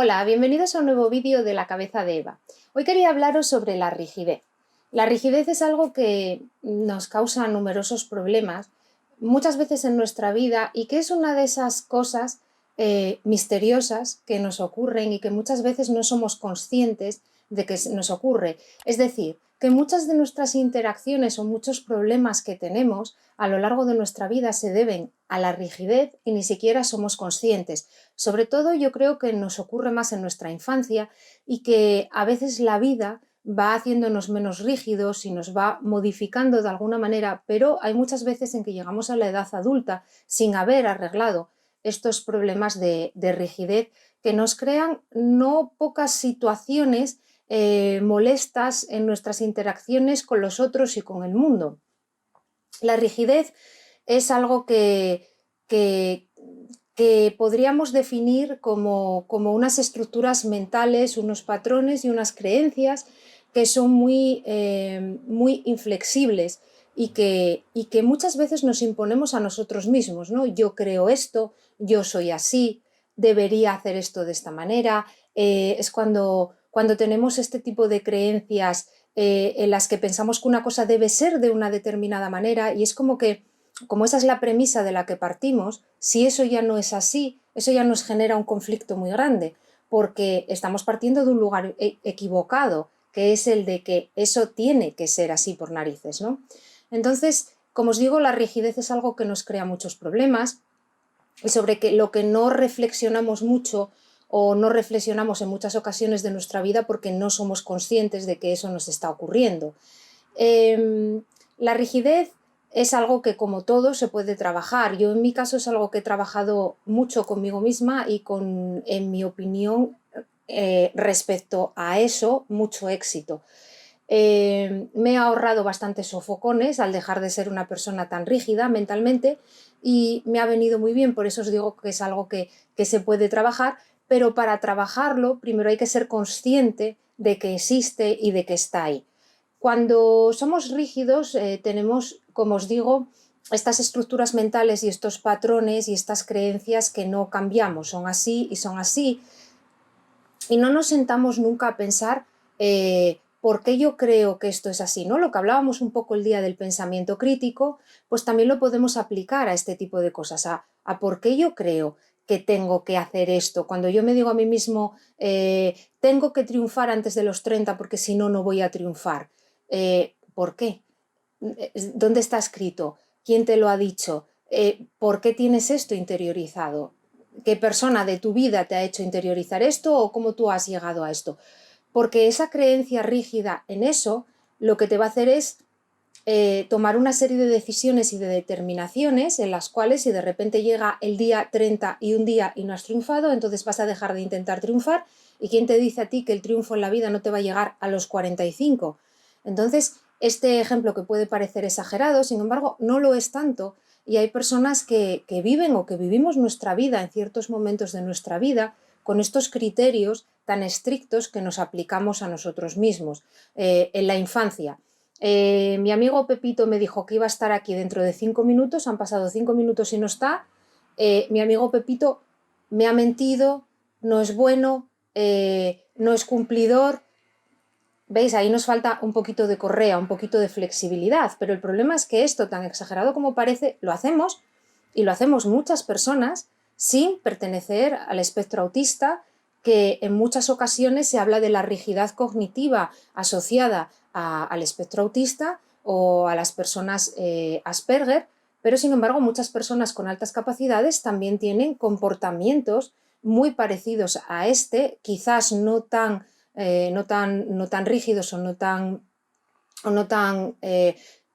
Hola, bienvenidos a un nuevo vídeo de La Cabeza de Eva. Hoy quería hablaros sobre la rigidez. La rigidez es algo que nos causa numerosos problemas muchas veces en nuestra vida y que es una de esas cosas misteriosas que nos ocurren y que muchas veces no somos conscientes de que nos ocurre. Es decir, que muchas de nuestras interacciones o muchos problemas que tenemos a lo largo de nuestra vida se deben a la rigidez y ni siquiera somos conscientes. Sobre todo yo creo que nos ocurre más en nuestra infancia y que a veces la vida va haciéndonos menos rígidos y nos va modificando de alguna manera, pero hay muchas veces en que llegamos a la edad adulta sin haber arreglado estos problemas de rigidez que nos crean no pocas situaciones molestas en nuestras interacciones con los otros y con el mundo. La rigidez es algo que podríamos definir como unas estructuras mentales, unos patrones y unas creencias que son muy inflexibles y que muchas veces nos imponemos a nosotros mismos, ¿no? Yo creo esto, yo soy así, debería hacer esto de esta manera. Es cuando tenemos este tipo de creencias en las que pensamos que una cosa debe ser de una determinada manera y es como esa es la premisa de la que partimos, si eso ya no es así, eso ya nos genera un conflicto muy grande, porque estamos partiendo de un lugar equivocado, que es el de que eso tiene que ser así por narices, ¿no? Entonces, como os digo, la rigidez es algo que nos crea muchos problemas y sobre lo que no reflexionamos mucho o no reflexionamos en muchas ocasiones de nuestra vida porque no somos conscientes de que eso nos está ocurriendo. La rigidez es algo que, como todo, se puede trabajar. Yo, en mi caso, es algo que he trabajado mucho conmigo misma y en mi opinión, respecto a eso, mucho éxito. Me he ahorrado bastantes sofocones al dejar de ser una persona tan rígida mentalmente y me ha venido muy bien, por eso os digo que es algo que se puede trabajar, pero para trabajarlo primero hay que ser consciente de que existe y de que está ahí. Cuando somos rígidos tenemos, como os digo, estas estructuras mentales y estos patrones y estas creencias que no cambiamos, son así y son así, y no nos sentamos nunca a pensar por qué yo creo que esto es así, ¿no? Lo que hablábamos un poco el día del pensamiento crítico, pues también lo podemos aplicar a este tipo de cosas, a por qué yo creo que tengo que hacer esto. Cuando yo me digo a mí mismo, tengo que triunfar antes de los 30 porque si no, no voy a triunfar. ¿Por qué? ¿Dónde está escrito? ¿Quién te lo ha dicho? ¿Por qué tienes esto interiorizado? ¿Qué persona de tu vida te ha hecho interiorizar esto o cómo tú has llegado a esto? Porque esa creencia rígida en eso lo que te va a hacer es tomar una serie de decisiones y de determinaciones en las cuales si de repente llega el día 30 y un día y no has triunfado, entonces vas a dejar de intentar triunfar. ¿Y quién te dice a ti que el triunfo en la vida no te va a llegar a los 45? Entonces, este ejemplo que puede parecer exagerado, sin embargo, no lo es tanto. Y hay personas que viven o que vivimos nuestra vida en ciertos momentos de nuestra vida con estos criterios tan estrictos que nos aplicamos a nosotros mismos. En la infancia, mi amigo Pepito me dijo que iba a estar aquí dentro de 5 minutos, han pasado 5 minutos y no está. Mi amigo Pepito me ha mentido, no es bueno, no es cumplidor. ¿Veis? Ahí nos falta un poquito de correa, un poquito de flexibilidad, pero el problema es que esto, tan exagerado como parece, lo hacemos y lo hacemos muchas personas sin pertenecer al espectro autista, que en muchas ocasiones se habla de la rigidez cognitiva asociada al espectro autista o a las personas Asperger, pero sin embargo muchas personas con altas capacidades también tienen comportamientos muy parecidos a este, quizás no tan rígidos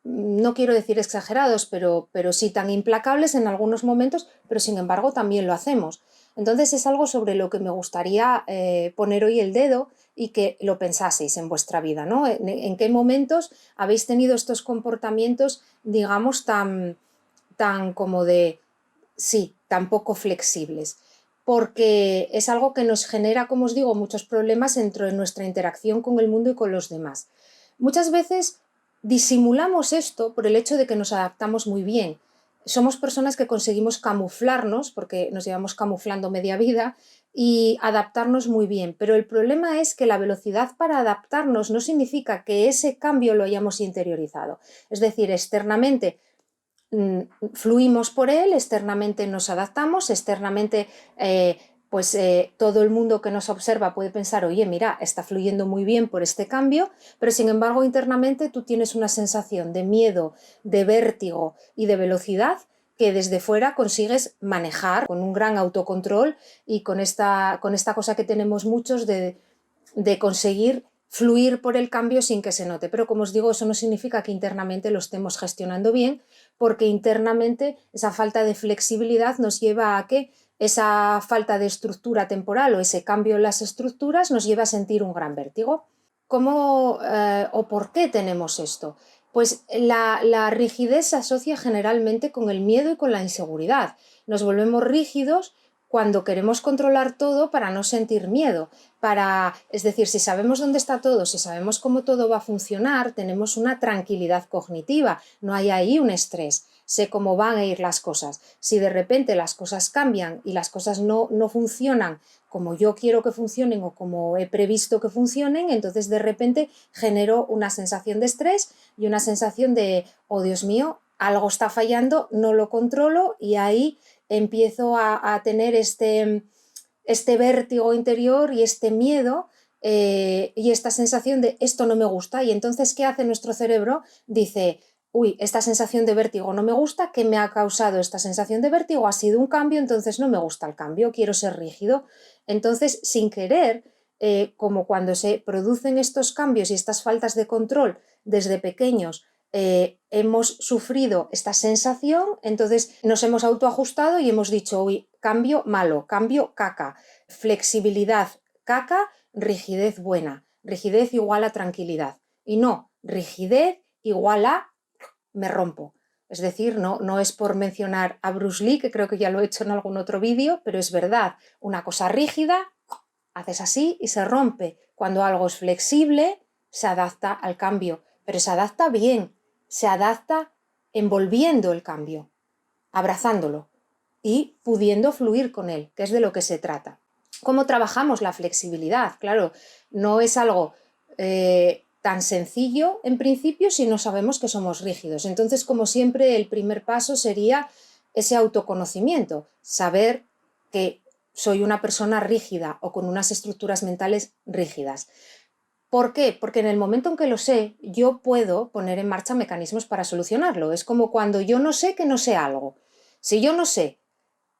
no quiero decir exagerados, pero sí tan implacables en algunos momentos, pero sin embargo también lo hacemos. Entonces es algo sobre lo que me gustaría poner hoy el dedo y que lo pensaseis en vuestra vida, ¿no? ¿En qué momentos habéis tenido estos comportamientos, digamos, tan como de, sí, tan poco flexibles? Porque es algo que nos genera, como os digo, muchos problemas dentro de nuestra interacción con el mundo y con los demás. Muchas veces disimulamos esto por el hecho de que nos adaptamos muy bien. Somos personas que conseguimos camuflarnos, porque nos llevamos camuflando media vida, y adaptarnos muy bien. Pero el problema es que la velocidad para adaptarnos no significa que ese cambio lo hayamos interiorizado. Es decir, externamente fluimos por él, externamente nos adaptamos, externamente todo el mundo que nos observa puede pensar, oye, mira, está fluyendo muy bien por este cambio, pero sin embargo internamente tú tienes una sensación de miedo, de vértigo y de velocidad que desde fuera consigues manejar con un gran autocontrol y con esta cosa que tenemos muchos de conseguir fluir por el cambio sin que se note. Pero como os digo, eso no significa que internamente lo estemos gestionando bien, porque internamente esa falta de flexibilidad nos lleva a que esa falta de estructura temporal o ese cambio en las estructuras nos lleva a sentir un gran vértigo. ¿Cómo o por qué tenemos esto? Pues la rigidez se asocia generalmente con el miedo y con la inseguridad. Nos volvemos rígidos cuando queremos controlar todo para no sentir miedo. Es decir, si sabemos dónde está todo, si sabemos cómo todo va a funcionar, tenemos una tranquilidad cognitiva, no hay ahí un estrés, sé cómo van a ir las cosas. Si de repente las cosas cambian y las cosas no funcionan como yo quiero que funcionen o como he previsto que funcionen, entonces de repente genero una sensación de estrés y una sensación de, oh Dios mío, algo está fallando, no lo controlo, y ahí empiezo a tener este vértigo interior y este miedo y esta sensación de esto no me gusta. Y entonces, ¿qué hace nuestro cerebro? Dice, uy, esta sensación de vértigo no me gusta, ¿qué me ha causado esta sensación de vértigo? Ha sido un cambio, entonces no me gusta el cambio, quiero ser rígido. Entonces, sin querer, como cuando se producen estos cambios y estas faltas de control desde pequeños, hemos sufrido esta sensación, entonces nos hemos autoajustado y hemos dicho, uy, cambio malo, cambio caca, flexibilidad caca, rigidez buena, rigidez igual a tranquilidad. Y no, rigidez igual a me rompo. Es decir, no es por mencionar a Bruce Lee, que creo que ya lo he hecho en algún otro vídeo, pero es verdad, una cosa rígida, haces así y se rompe. Cuando algo es flexible, se adapta al cambio, pero se adapta bien, se adapta envolviendo el cambio, abrazándolo y pudiendo fluir con él, que es de lo que se trata. ¿Cómo trabajamos la flexibilidad? Claro, no es algo tan sencillo en principio si no sabemos que somos rígidos. Entonces, como siempre, el primer paso sería ese autoconocimiento, saber que soy una persona rígida o con unas estructuras mentales rígidas. ¿Por qué? Porque en el momento en que lo sé, yo puedo poner en marcha mecanismos para solucionarlo. Es como cuando yo no sé que no sé algo. Si yo no sé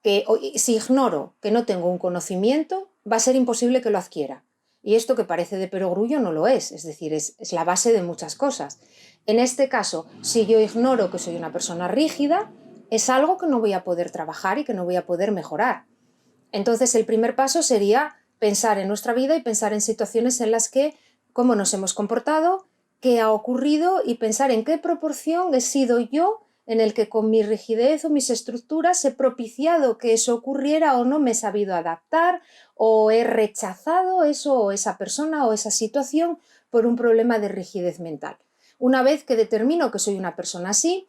si ignoro que no tengo un conocimiento, va a ser imposible que lo adquiera. Y esto que parece de perogrullo no lo es decir, es la base de muchas cosas. En este caso, si yo ignoro que soy una persona rígida, es algo que no voy a poder trabajar y que no voy a poder mejorar. Entonces, el primer paso sería pensar en nuestra vida y pensar en situaciones en las que, cómo nos hemos comportado, qué ha ocurrido y pensar en qué proporción he sido yo en el que con mi rigidez o mis estructuras he propiciado que eso ocurriera o no me he sabido adaptar o he rechazado eso o esa persona o esa situación por un problema de rigidez mental. Una vez que determino que soy una persona así,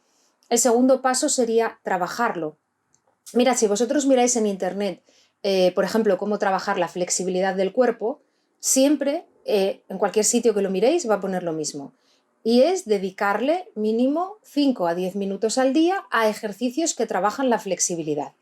el segundo paso sería trabajarlo. Mirad, si vosotros miráis en internet, por ejemplo, cómo trabajar la flexibilidad del cuerpo, siempre, en cualquier sitio que lo miréis, va a poner lo mismo. Y es dedicarle mínimo 5 a 10 minutos al día a ejercicios que trabajan la flexibilidad.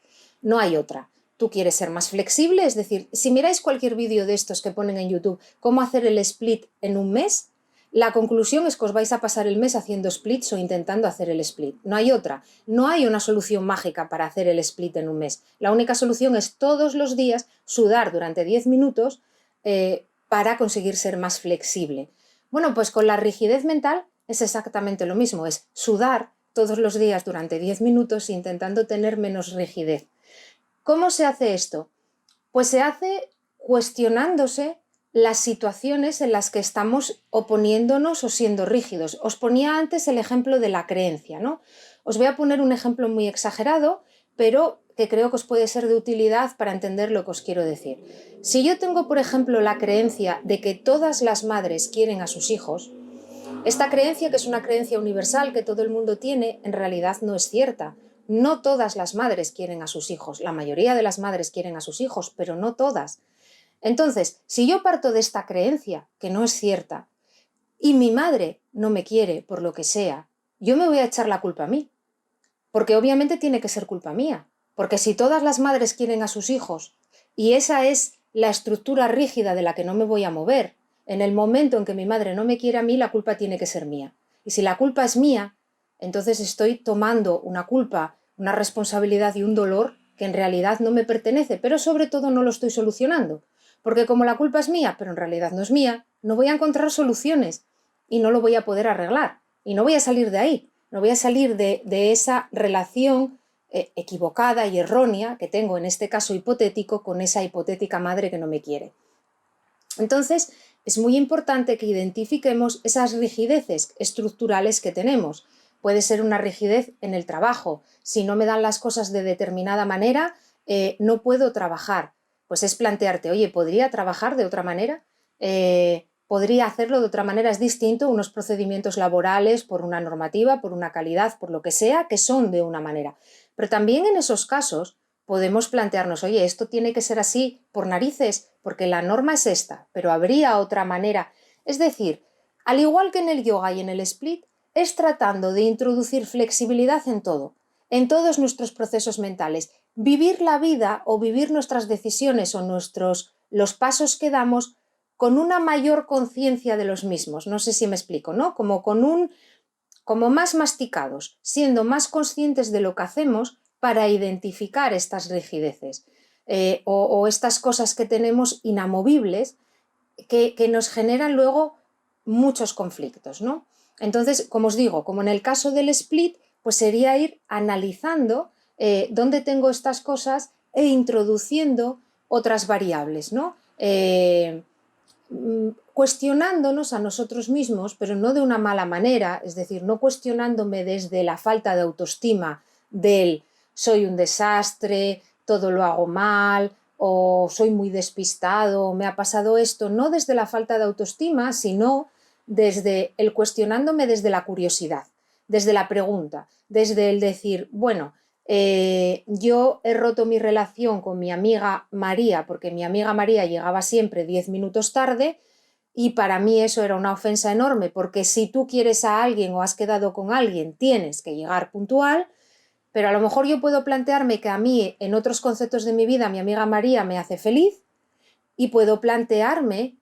No hay otra. Tú quieres ser más flexible, es decir, si miráis cualquier vídeo de estos que ponen en YouTube, cómo hacer el split en un mes, la conclusión es que os vais a pasar el mes haciendo splits o intentando hacer el split. No hay otra. No hay una solución mágica para hacer el split en un mes. La única solución es todos los días sudar durante 10 minutos para conseguir ser más flexible. Bueno, pues con la rigidez mental es exactamente lo mismo. Es sudar todos los días durante 10 minutos intentando tener menos rigidez. ¿Cómo se hace esto? Pues se hace cuestionándose las situaciones en las que estamos oponiéndonos o siendo rígidos. Os ponía antes el ejemplo de la creencia, ¿no? Os voy a poner un ejemplo muy exagerado, pero que creo que os puede ser de utilidad para entender lo que os quiero decir. Si yo tengo, por ejemplo, la creencia de que todas las madres quieren a sus hijos, esta creencia, que es una creencia universal que todo el mundo tiene, en realidad no es cierta, No todas las madres quieren a sus hijos, la mayoría de las madres quieren a sus hijos, pero no todas. Entonces, si yo parto de esta creencia, que no es cierta, y mi madre no me quiere por lo que sea, yo me voy a echar la culpa a mí, porque obviamente tiene que ser culpa mía, porque si todas las madres quieren a sus hijos y esa es la estructura rígida de la que no me voy a mover, en el momento en que mi madre no me quiere a mí, la culpa tiene que ser mía. Y si la culpa es mía, entonces estoy tomando una culpa, una responsabilidad y un dolor que en realidad no me pertenece, pero sobre todo no lo estoy solucionando, porque como la culpa es mía, pero en realidad no es mía, no voy a encontrar soluciones y no lo voy a poder arreglar y no voy a salir de ahí, no voy a salir de esa relación equivocada y errónea que tengo en este caso hipotético con esa hipotética madre que no me quiere. Entonces, es muy importante que identifiquemos esas rigideces estructurales que tenemos. Puede ser una rigidez en el trabajo. Si no me dan las cosas de determinada manera, no puedo trabajar. Pues es plantearte, oye, ¿podría trabajar de otra manera? ¿Podría hacerlo de otra manera? Es distinto unos procedimientos laborales por una normativa, por una calidad, por lo que sea, que son de una manera. Pero también en esos casos podemos plantearnos, oye, esto tiene que ser así por narices, porque la norma es esta, pero habría otra manera. Es decir, al igual que en el yoga y en el split, es tratando de introducir flexibilidad en todo, en todos nuestros procesos mentales. Vivir la vida o vivir nuestras decisiones o los pasos que damos con una mayor conciencia de los mismos. No sé si me explico, ¿no? Como más masticados, siendo más conscientes de lo que hacemos para identificar estas rigideces o estas cosas que tenemos inamovibles que nos generan luego muchos conflictos, ¿no? Entonces, como os digo, como en el caso del split, pues sería ir analizando dónde tengo estas cosas e introduciendo otras variables, ¿no? Cuestionándonos a nosotros mismos, pero no de una mala manera, es decir, no cuestionándome desde la falta de autoestima del soy un desastre, todo lo hago mal, o soy muy despistado, o me ha pasado esto, no desde la falta de autoestima, sino desde el cuestionándome desde la curiosidad, desde la pregunta, desde el decir, bueno, yo he roto mi relación con mi amiga María porque mi amiga María llegaba siempre 10 minutos tarde y para mí eso era una ofensa enorme porque si tú quieres a alguien o has quedado con alguien tienes que llegar puntual, pero a lo mejor yo puedo plantearme que a mí en otros conceptos de mi vida mi amiga María me hace feliz y puedo plantearme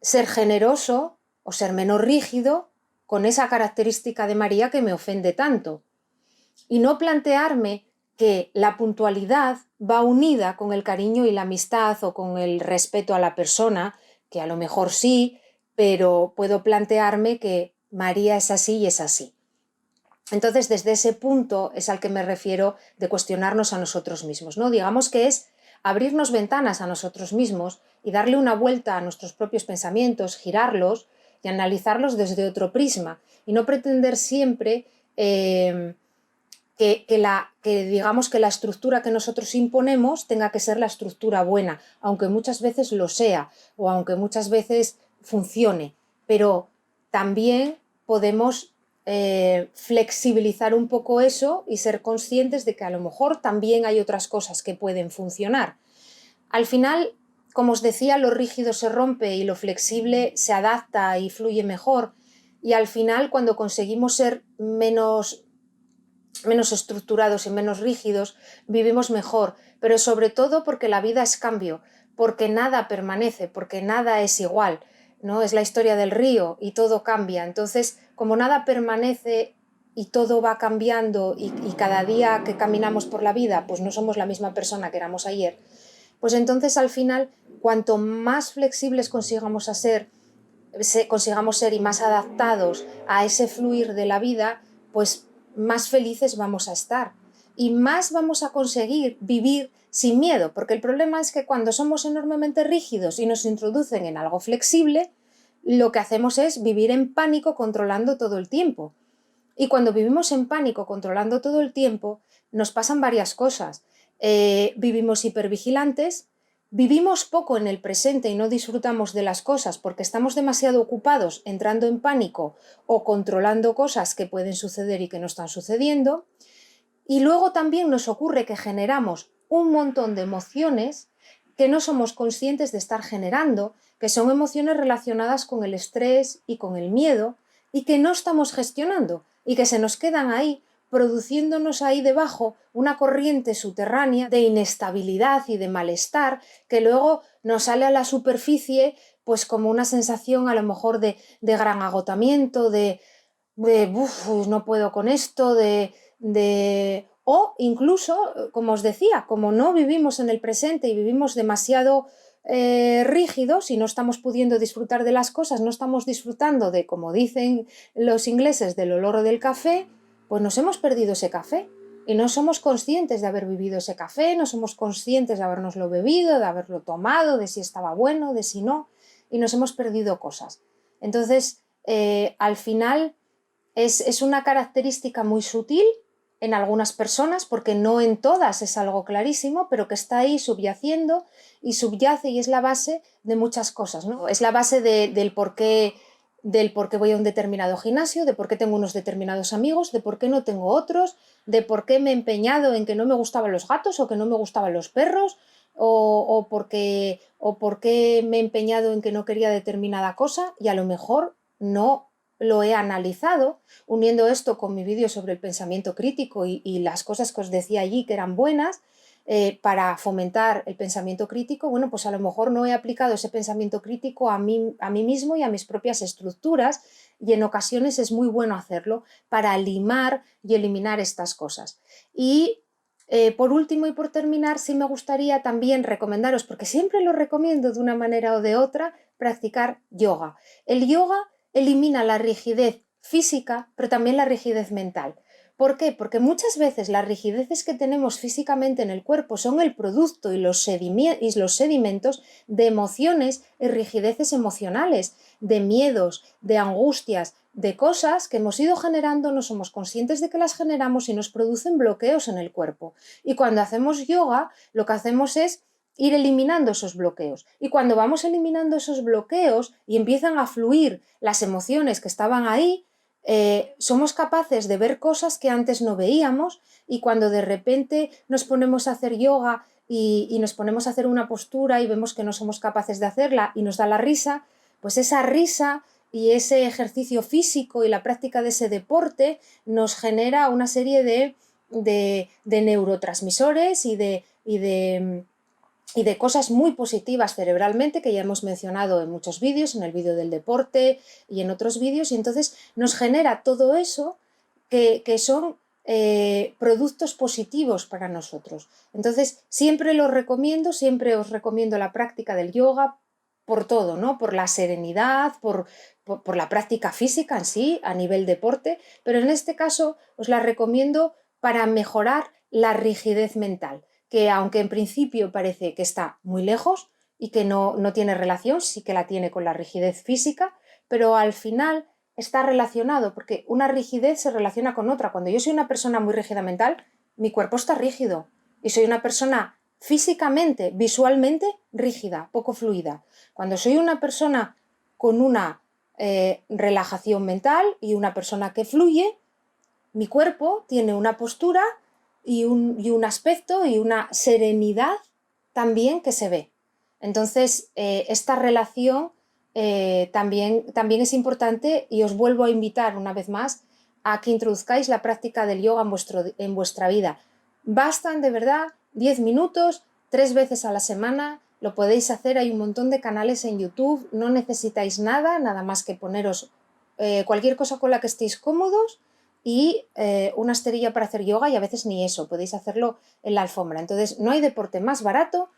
ser generoso o ser menos rígido con esa característica de María que me ofende tanto. Y no plantearme que la puntualidad va unida con el cariño y la amistad o con el respeto a la persona, que a lo mejor sí, pero puedo plantearme que María es así y es así. Entonces, desde ese punto es al que me refiero de cuestionarnos a nosotros mismos, ¿no? Digamos que es abrirnos ventanas a nosotros mismos y darle una vuelta a nuestros propios pensamientos, girarlos y analizarlos desde otro prisma y no pretender siempre que digamos que la estructura que nosotros imponemos tenga que ser la estructura buena, aunque muchas veces lo sea o aunque muchas veces funcione, pero también podemos flexibilizar un poco eso y ser conscientes de que a lo mejor también hay otras cosas que pueden funcionar. Al final, como os decía, lo rígido se rompe y lo flexible se adapta y fluye mejor, y al final cuando conseguimos ser menos estructurados y menos rígidos, vivimos mejor, pero sobre todo porque la vida es cambio, porque nada permanece, porque nada es igual, ¿no? Es la historia del río y todo cambia. Entonces, como nada permanece y todo va cambiando y cada día que caminamos por la vida, pues no somos la misma persona que éramos ayer, pues entonces al final, cuanto más flexibles consigamos ser y más adaptados a ese fluir de la vida, pues más felices vamos a estar y más vamos a conseguir vivir sin miedo, porque el problema es que cuando somos enormemente rígidos y nos introducen en algo flexible, lo que hacemos es vivir en pánico controlando todo el tiempo. Y cuando vivimos en pánico controlando todo el tiempo, nos pasan varias cosas. Vivimos hipervigilantes, vivimos poco en el presente y no disfrutamos de las cosas porque estamos demasiado ocupados entrando en pánico o controlando cosas que pueden suceder y que no están sucediendo. Y luego también nos ocurre que generamos un montón de emociones que no somos conscientes de estar generando, que son emociones relacionadas con el estrés y con el miedo, y que no estamos gestionando, y que se nos quedan ahí, produciéndonos ahí debajo una corriente subterránea de inestabilidad y de malestar, que luego nos sale a la superficie pues como una sensación a lo mejor de gran agotamiento, no puedo con esto, o incluso, como os decía, como no vivimos en el presente y vivimos demasiado rígidos y no estamos pudiendo disfrutar de las cosas, no estamos disfrutando de, como dicen los ingleses, del olor del café, pues nos hemos perdido ese café y no somos conscientes de haber vivido ese café, no somos conscientes de habernoslo bebido, de haberlo tomado, de si estaba bueno, de si no, y nos hemos perdido cosas. Entonces, al final es una característica muy sutil en algunas personas, porque no en todas es algo clarísimo, pero que está ahí subyaciendo y subyace y es la base de muchas cosas, ¿no? Es la base del por qué voy a un determinado gimnasio, de por qué tengo unos determinados amigos, de por qué no tengo otros, de por qué me he empeñado en que no me gustaban los gatos o que no me gustaban los perros, o por qué me he empeñado en que no quería determinada cosa y a lo mejor no lo he analizado, uniendo esto con mi vídeo sobre el pensamiento crítico y las cosas que os decía allí que eran buenas para fomentar el pensamiento crítico. Bueno, pues a lo mejor no he aplicado ese pensamiento crítico a mí mismo y a mis propias estructuras, y en ocasiones es muy bueno hacerlo para limar y eliminar estas cosas. Y por último y por terminar, sí me gustaría también recomendaros, porque siempre lo recomiendo de una manera o de otra, practicar yoga. El yoga elimina la rigidez física, pero también la rigidez mental. ¿Por qué? Porque muchas veces las rigideces que tenemos físicamente en el cuerpo son el producto y los sedimentos de emociones y rigideces emocionales, de miedos, de angustias, de cosas que hemos ido generando, no somos conscientes de que las generamos y nos producen bloqueos en el cuerpo. Y cuando hacemos yoga, lo que hacemos es ir eliminando esos bloqueos. Y cuando vamos eliminando esos bloqueos y empiezan a fluir las emociones que estaban ahí, somos capaces de ver cosas que antes no veíamos, y cuando de repente nos ponemos a hacer yoga y nos ponemos a hacer una postura y vemos que no somos capaces de hacerla y nos da la risa, pues esa risa y ese ejercicio físico y la práctica de ese deporte nos genera una serie de neurotransmisores y de cosas muy positivas cerebralmente que ya hemos mencionado en muchos vídeos, en el vídeo del deporte y en otros vídeos, y entonces nos genera todo eso que son productos positivos para nosotros. Entonces siempre lo recomiendo, siempre os recomiendo la práctica del yoga por todo, ¿no? Por la serenidad, por la práctica física en sí, a nivel deporte, pero en este caso os la recomiendo para mejorar la rigidez mental, que aunque en principio parece que está muy lejos y que no tiene relación, sí que la tiene con la rigidez física, pero al final está relacionado, porque una rigidez se relaciona con otra. Cuando yo soy una persona muy rígida mental, mi cuerpo está rígido, y soy una persona físicamente, visualmente rígida, poco fluida. Cuando soy una persona con una relajación mental y una persona que fluye, mi cuerpo tiene una postura y un aspecto y una serenidad también que se ve. Entonces, esta relación también es importante, y os vuelvo a invitar una vez más a que introduzcáis la práctica del yoga en vuestra vida. Bastan de verdad 10 minutos, 3 veces a la semana, lo podéis hacer, hay un montón de canales en YouTube, no necesitáis nada más que poneros cualquier cosa con la que estéis cómodos y una esterilla para hacer yoga, y a veces ni eso, podéis hacerlo en la alfombra. Entonces no hay deporte más barato,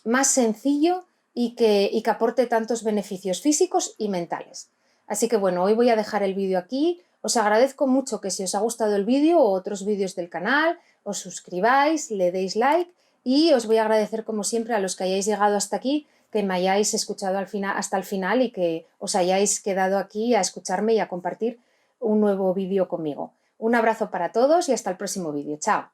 más sencillo y que aporte tantos beneficios físicos y mentales. Así que bueno, hoy voy a dejar el vídeo aquí. Os agradezco mucho que si os ha gustado el vídeo o otros vídeos del canal, os suscribáis, le deis like, y os voy a agradecer como siempre a los que hayáis llegado hasta aquí, que me hayáis escuchado hasta el final y que os hayáis quedado aquí a escucharme y a compartir un nuevo vídeo conmigo. Un abrazo para todos y hasta el próximo vídeo. Chao.